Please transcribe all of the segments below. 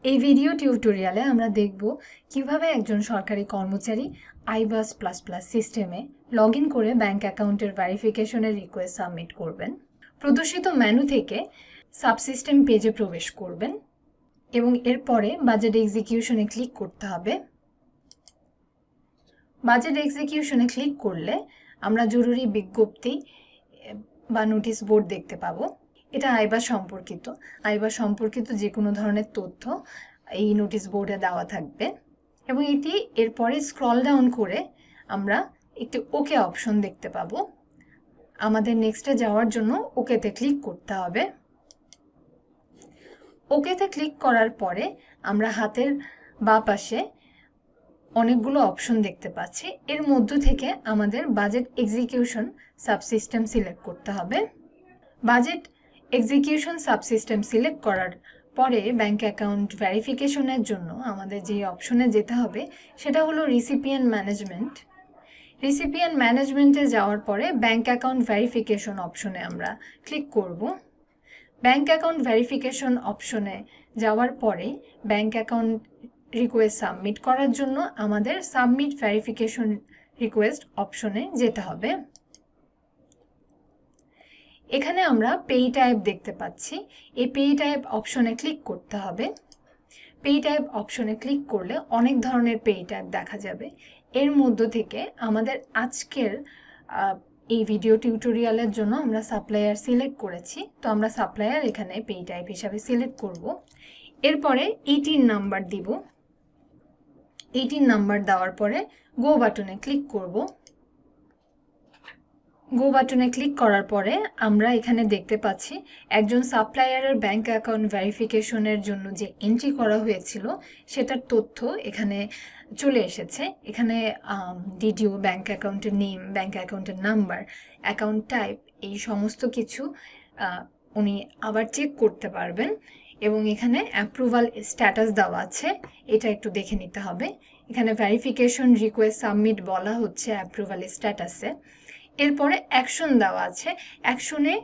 এই ভিডিও টিউটোরিয়ালে আমরা দেখব কিভাবে একজন সরকারি কর্মচারী আইবাস প্লাস প্লাস সিস্টেমে লগ ইন করে ব্যাংক অ্যাকাউন্টের ভেরিফিকেশনের রিকোয়েস্ট সাবমিট করবেন। প্রদর্শিত মেনু থেকে সাবসিস্টেম পেজে প্রবেশ করবেন এবং এরপরে বাজেট এক্সিকিউশনে ক্লিক করতে হবে। বাজেট এক্সিকিউশনে ক্লিক করলে আমরা জরুরি বিজ্ঞপ্তি বা নোটিশ বোর্ড দেখতে পাবো। এটা আইবাস সম্পর্কিত যে কোনো ধরনের তথ্য এই নোটিশ বোর্ডে দেওয়া থাকবে এবং এটি এরপরে স্ক্রল ডাউন করে আমরা একটি ওকে অপশন দেখতে পাবো। আমাদের নেক্সটে যাওয়ার জন্য ওকেতে ক্লিক করতে হবে। ওকেতে ক্লিক করার পরে আমরা হাতের বাঁ পাশে অনেকগুলো অপশন দেখতে পাচ্ছি। এর মধ্য থেকে আমাদের বাজেট এক্সিকিউশন সাবসিস্টেম সিলেক্ট করতে হবে। বাজেট এক্সিকিউশন সাবসিস্টেম সিলেক্ট করার পরে ব্যাংক অ্যাকাউন্ট ভেরিফিকেশনের জন্য আমাদের যে অপশনে যেতে হবে সেটা হলো রিসিপিয়েন্ট ম্যানেজমেন্ট। রিসিপিয়েন্ট ম্যানেজমেন্টে যাওয়ার পরে ব্যাংক অ্যাকাউন্ট ভেরিফিকেশন অপশনে আমরা ক্লিক করব। ব্যাংক অ্যাকাউন্ট ভেরিফিকেশন অপশনে যাওয়ার পরে ব্যাংক অ্যাকাউন্ট রিকোয়েস্ট সাবমিট করার জন্য আমাদের সাবমিট ভেরিফিকেশন রিকোয়েস্ট অপশনে যেতে হবে। এখানে আমরা পেই টাইপ দেখতে পাচ্ছি। এই পেই টাইপ অপশনে ক্লিক করতে হবে। পেই টাইপ অপশনে ক্লিক করলে অনেক ধরনের পেই টাইপ দেখা যাবে। এর মধ্য থেকে আমাদের আজকের এই ভিডিও টিউটোরিয়ালের জন্য আমরা সাপ্লায়ার সিলেক্ট করেছি, তো আমরা সাপ্লায়ার এখানে পেই টাইপ হিসাবে সিলেক্ট করব। এরপরে 18 নাম্বার দিব। 18 নাম্বার দেওয়ার পরে গো বাটনে ক্লিক করব। গো বাটনে ক্লিক করার পরে আমরা এখানে দেখতে পাচ্ছি একজন সাপ্লায়ারের ব্যাংক অ্যাকাউন্ট ভেরিফিকেশনের জন্য যে এন্ট্রি করা হয়েছিল সেটার তথ্য এখানে চলে এসেছে। এখানে ডিডিও, ব্যাংক অ্যাকাউন্টের নেম, ব্যাংক অ্যাকাউন্টের নাম্বার, অ্যাকাউন্ট টাইপ, এই সমস্ত কিছু উনি আবার চেক করতে পারবেন এবং এখানে অ্যাপ্রুভাল স্ট্যাটাস দেওয়া আছে, এটা একটু দেখে নিতে হবে। এখানে ভেরিফিকেশন রিকোয়েস্ট সাবমিট বলা হচ্ছে অ্যাপ্রুভাল স্ট্যাটাসে। এরপরে অ্যাকশন দেওয়া আছে। অ্যাকশনে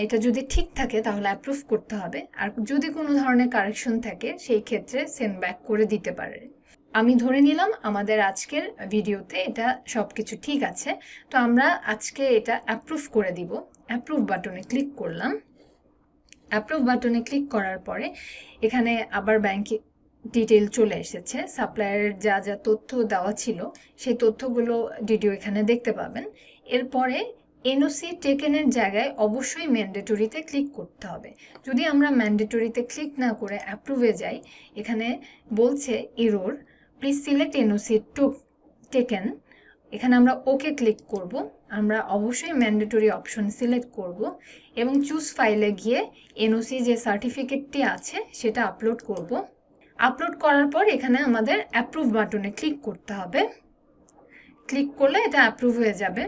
এটা যদি ঠিক থাকে তাহলে অ্যাপ্রুভ করতে হবে, আর যদি কোনো ধরনের কারেকশন থাকে সেই ক্ষেত্রে সেন্ড ব্যাক করে দিতে পারে। আমি ধরে নিলাম আমাদের আজকের ভিডিওতে এটা সব কিছু ঠিক আছে, তো আমরা আজকে এটা অ্যাপ্রুভ করে দিব। অ্যাপ্রুভ বাটনে ক্লিক করলাম। অ্যাপ্রুভ বাটনে ক্লিক করার পরে এখানে আবার ব্যাংকে ডিটেল চলে এসেছে। সাপ্লায়ারের যা যা তথ্য দেওয়া ছিল সেই তথ্যগুলো ডিডিও এখানে দেখতে পাবেন। এরপরে এনওসি টেকেনের জায়গায় অবশ্যই ম্যান্ডেটরিতে ক্লিক করতে হবে। যদি আমরা ম্যান্ডেটরিতে ক্লিক না করে অ্যাপ্রুভে যাই, এখানে বলছে error, please select NOC taken. এখানে আমরা ওকে ক্লিক করব। আমরা অবশ্যই ম্যান্ডেটরি অপশন সিলেক্ট করব এবং চুজ ফাইলে গিয়ে এনওসি যে সার্টিফিকেটটি আছে সেটা আপলোড করব। আপলোড করার পর এখানে আমাদের অ্যাপ্রুভ বাটনে ক্লিক করতে হবে। ক্লিক করলে এটা অ্যাপ্রুভ হয়ে যাবে।